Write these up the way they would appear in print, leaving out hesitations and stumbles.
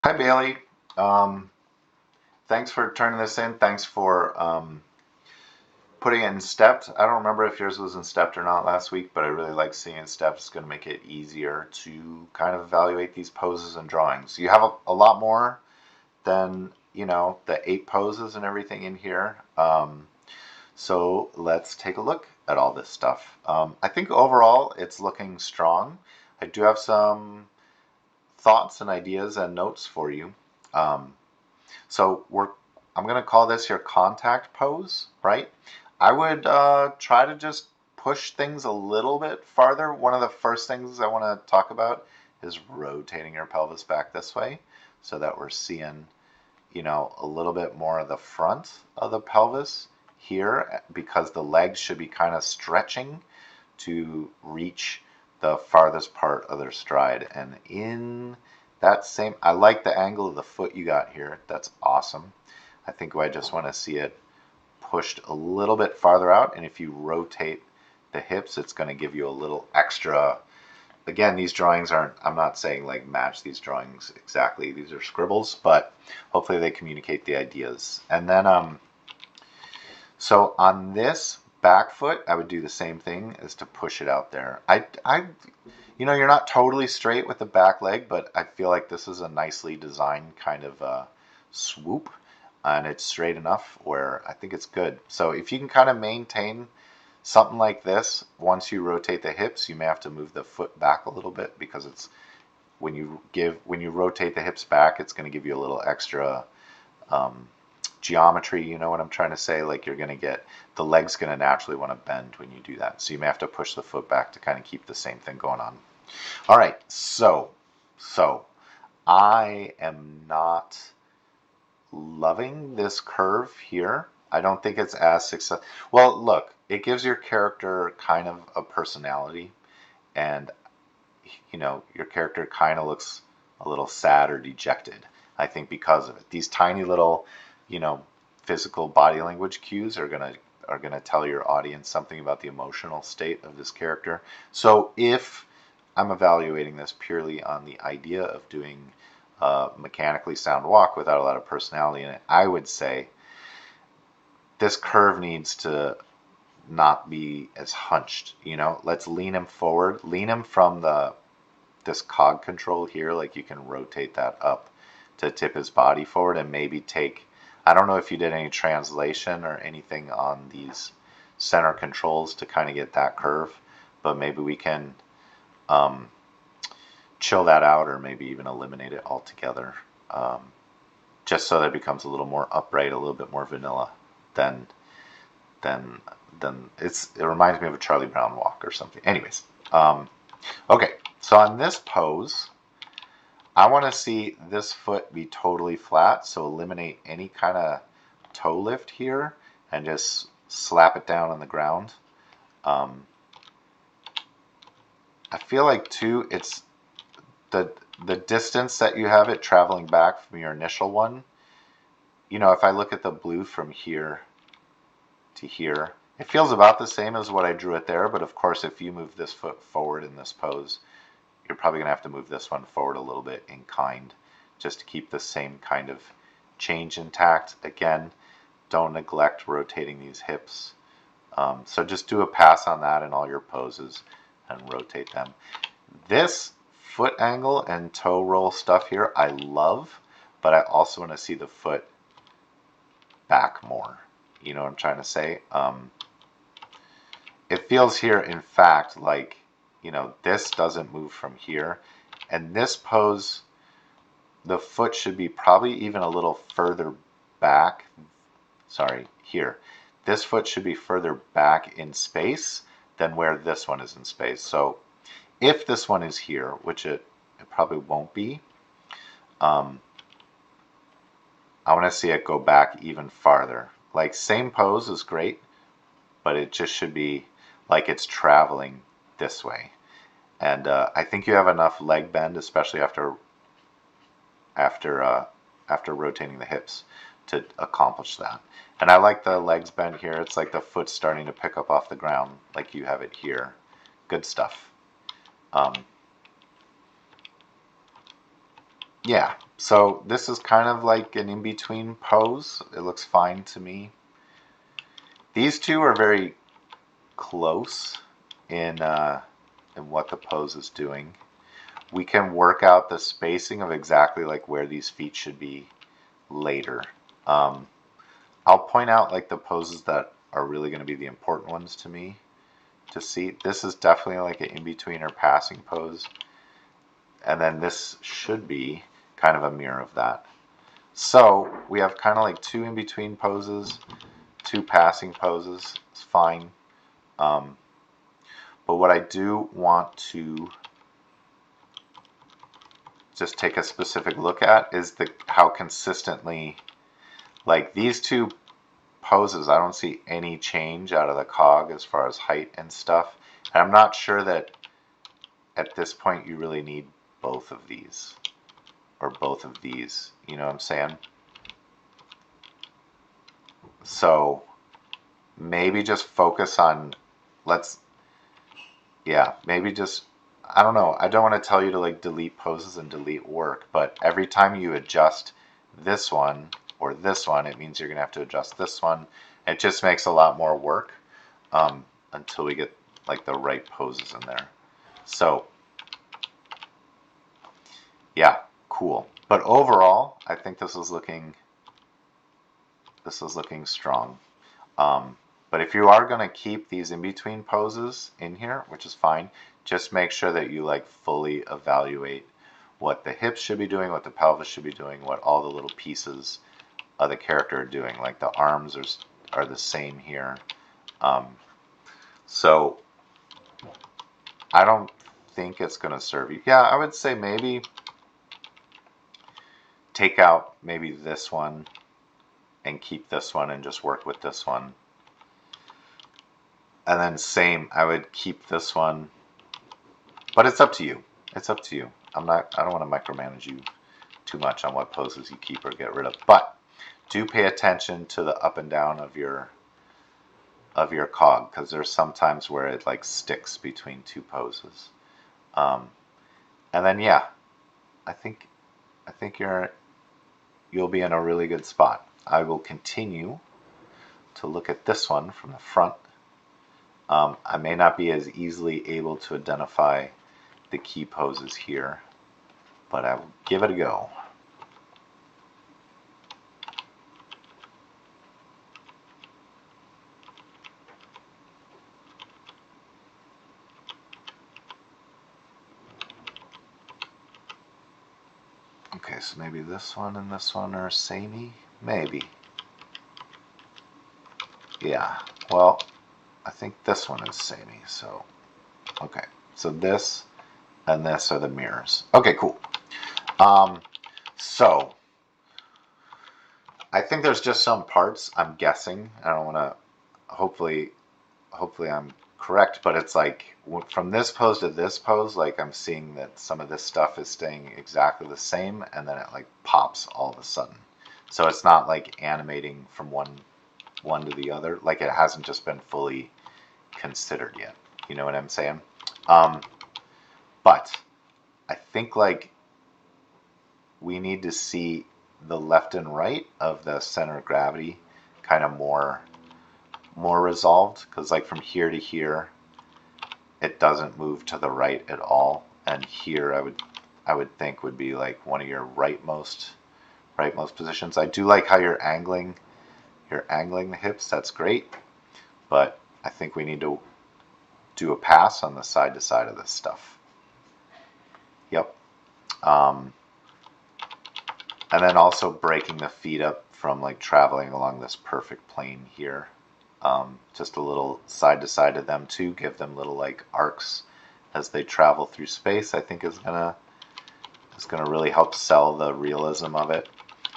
Hi, Bailey. Um, Thanks for turning this in. Thanks for putting it in stepped. I don't remember if yours was in stepped or not last week, but I really like seeing it in stepped. It's going to make it easier to kind of evaluate these poses and drawings. You have a lot more than, the 8 poses and everything in here. So let's take a look at all this stuff. I think overall it's looking strong. I do have some thoughts and ideas and notes for you. Um, So I'm going to call this your contact pose, right? I would try to just push things a little bit farther. One of the first things I want to talk about is rotating your pelvis back this way so that we're seeing, a little bit more of the front of the pelvis here because the legs should be kind of stretching to reach the farthest part of their stride. And in that same, I like the angle of the foot you got here. That's awesome. I think I just want to see it pushed a little bit farther out. And if you rotate the hips, it's going to give you a little extra. Again, these drawings aren't, I'm not saying like match these drawings exactly. These are scribbles, but hopefully they communicate the ideas. And then, so on this back foot, I would do the same thing as to push it out there. You're not totally straight with the back leg, but I feel like this is a nicely designed kind of swoop, and it's straight enough where I think it's good. So if you can kind of maintain something like this, once you rotate the hips, you may have to move the foot back a little bit because it's when you rotate the hips back, it's going to give you a little extra um, geometry. You know what I'm trying to say? Like you're going to get the leg's going to naturally want to bend when you do that. So you may have to push the foot back to kind of keep the same thing going on. All right, so I am not loving this curve here. I don't think it's as successful. Well, look, it gives your character kind of a personality, and your character kind of looks a little sad or dejected. I think because of it. These tiny little, you know, physical body language cues are gonna tell your audience something about the emotional state of this character. So if I'm evaluating this purely on the idea of doing a mechanically sound walk without a lot of personality in it, I would say this curve needs to not be as hunched. Let's lean him forward, lean him from this cog control here, like you can rotate that up to tip his body forward and maybe take, I don't know if you did any translation or anything on these center controls to kind of get that curve, but maybe we can um, chill that out or maybe even eliminate it altogether, just so that it becomes a little more upright, a little bit more vanilla than than it reminds me of a Charlie Brown walk or something. Anyways, okay, so on this pose, I want to see this foot be totally flat, so eliminate any kind of toe lift here and just slap it down on the ground. Um, I feel like too, it's the distance that you have it traveling back from your initial one. If I look at the blue from here to here, it feels about the same as what I drew it there, but of course if you move this foot forward in this pose, you're probably going to have to move this one forward a little bit in kind just to keep the same kind of change intact. Again, don't neglect rotating these hips. So just do a pass on that in all your poses and rotate them. This foot angle and toe roll stuff here I love, but I also want to see the foot back more. You know what I'm trying to say? It feels here, in fact, like, this doesn't move from here. And this pose, the foot should be probably even a little further back. Sorry, here. This foot should be further back in space than where this one is in space. So if this one is here, which it probably won't be, I want to see it go back even farther. Like, same pose is great, but it just should be like it's traveling this way. And I think you have enough leg bend, especially after after rotating the hips, to accomplish that. And I like the legs bend here. It's like the foot's starting to pick up off the ground, like you have it here. Good stuff. Um, yeah. So this is kind of like an in-between pose. It looks fine to me. These two are very close in what the pose is doing. We can work out the spacing of exactly like where these feet should be later. I'll point out like the poses that are really going to be the important ones to me to see. This is definitely like an in-between or passing pose. And then this should be kind of a mirror of that. So we have kind of like two in-between poses, two passing poses. It's fine. But what I do want to just take a specific look at is how consistently, like these two poses, I don't see any change out of the cog as far as height and stuff. And I'm not sure that at this point you really need both of these or both of these. You know what I'm saying? So maybe just focus on, maybe just, I don't know. I don't want to tell you to like delete poses and delete work, but every time you adjust this one or this one, it means you're going to have to adjust this one. It just makes a lot more work until we get like the right poses in there. So yeah, cool. But overall, I think this is looking strong. But if you are going to keep these in-between poses in here, which is fine, just make sure that you like fully evaluate what the hips should be doing, what the pelvis should be doing, what all the little pieces of the character are doing. Like the arms are the same here. So I don't think it's going to serve you. Yeah, I would say maybe take out maybe this one and keep this one and just work with this one. And then same, I would keep this one, but it's up to you. It's up to you. I don't want to micromanage you too much on what poses you keep or get rid of. But do pay attention to the up and down of your cog, because there's sometimes where it like sticks between two poses. And then yeah, I think you'll be in a really good spot. I will continue to look at this one from the front. I may not be as easily able to identify the key poses here, but I will give it a go. Okay, so maybe this one and this one are samey? Maybe. Yeah, well, I think this one is samey, so, okay. So this and this are the mirrors. Okay, cool. So, I think there's just some parts, I'm guessing, I don't want to, hopefully I'm correct, but it's like from this pose to this pose, like I'm seeing that some of this stuff is staying exactly the same, and then it like pops all of a sudden. So it's not like animating from one to the other, like it hasn't just been fully considered yet. You know what I'm saying? But I think like we need to see the left and right of the center of gravity kind of more resolved, because like from here to here it doesn't move to the right at all, and here I would think would be like one of your rightmost positions. I do like how you're angling the hips, that's great, but I think we need to do a pass on the side to side of this stuff. Yep. And then also breaking the feet up from like traveling along this perfect plane here. Just a little side to side of them too, give them little like arcs as they travel through space, I think is gonna really help sell the realism of it.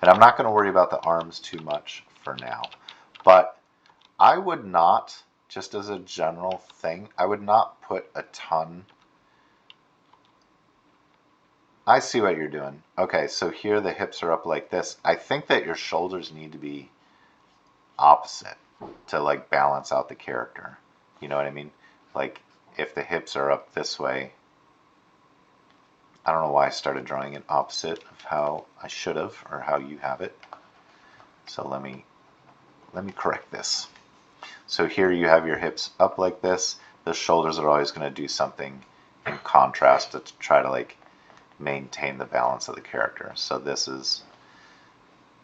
And I'm not gonna worry about the arms too much for now. But I would not, just as a general thing, I would not put a ton. I see what you're doing. Okay, so here the hips are up like this. I think that your shoulders need to be opposite to like balance out the character. You know what I mean? Like if the hips are up this way, I don't know why I started drawing it opposite of how I should have, or how you have it. So let me correct this. So here you have your hips up like this. The shoulders are always going to do something in contrast to try to like maintain the balance of the character. So this is,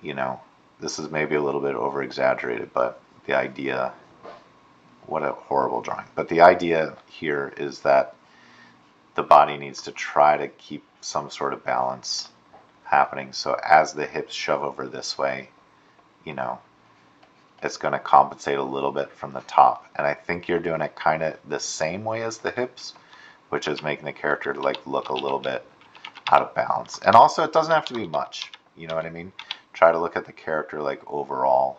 you know, this is maybe a little bit over exaggerated, but the idea, what a horrible drawing. But the idea here is that the body needs to try to keep some sort of balance happening. So as the hips shove over this way, you know, it's going to compensate a little bit from the top. And I think you're doing it kind of the same way as the hips, which is making the character like look a little bit out of balance. And also it doesn't have to be much, you know what I mean? Try to look at the character like overall.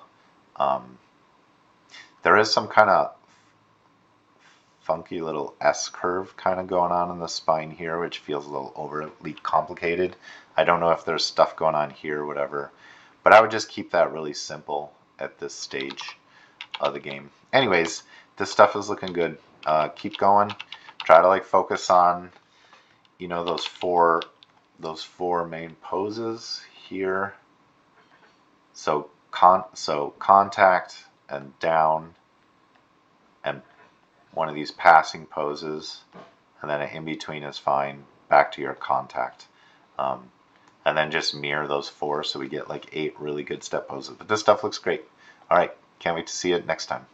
There is some kind of funky little S curve kind of going on in the spine here, which feels a little overly complicated. I don't know if there's stuff going on here or whatever, but I would just keep that really simple at this stage of the game. Anyways, this stuff is looking good. Keep going. Try to like focus on, you know, those four main poses here. So contact and down, and one of these passing poses, and then an in between is fine. Back to your contact, and then just mirror those four so we get like 8 really good step poses. But this stuff looks great. All right, can't wait to see it next time.